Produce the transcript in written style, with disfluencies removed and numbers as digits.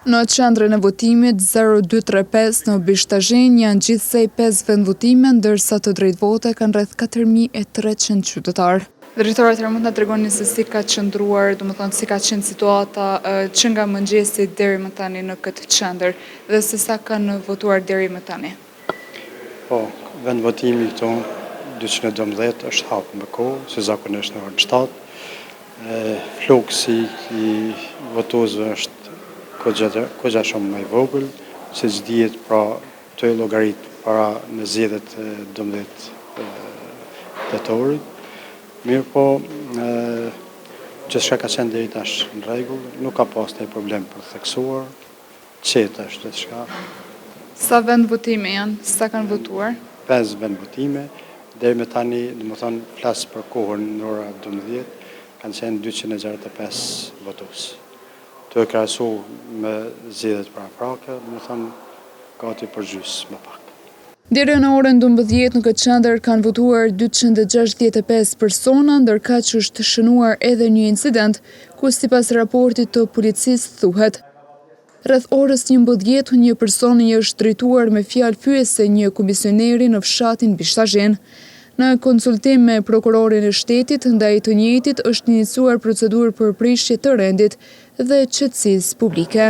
Në qendrën e votimit 0235 në Bishtazhin janë gjithsej 5 vendvotime, ndërsa të drejtvote kanë rreth 4300 qytetarë. Drejtore, mund të na tregoni se si ka qëndruar, domethënë si ka qenë situata që nga mëngjesi deri më tani në këtë qendër dhe se sa kanë votuar deri më tani? Po, vendvotimi këtu 212 është hapur me kohë, si zakonisht në orën 7. Fluksi i votuesve është kogja shumë më i vogël, siç dihet, pra të llogarit para në zgjedhjet e 12 tetorit. Mirë po, gjithçka ka qenë deri tash në rregull, nuk ka pas ndonjë problem për të theksuar, qetë është gjithçka. Sa vend votime janë? Sa kanë votuar? 5 vend votime, deri më tani, domethënë flas për kohën në ora 12, kanë qenë 265 votues. Të krahasu me zgjedhjet paraprake, domethënë gati për gjys më pak. Deri në orën 12 në këtë qendër kanë votuar 265 persona, ndërka që është shënuar edhe një incident, ku sipas raportit të policisë thuhet: rreth orës 11 një person i është drejtuar me fjalë fyese një komisioneri në fshatin Bishtazhin. Në konsultim me prokurorin e shtetit, ndaj të njëjtit është iniciuar procedurë për prishje të rendit dhe qetësisë publike.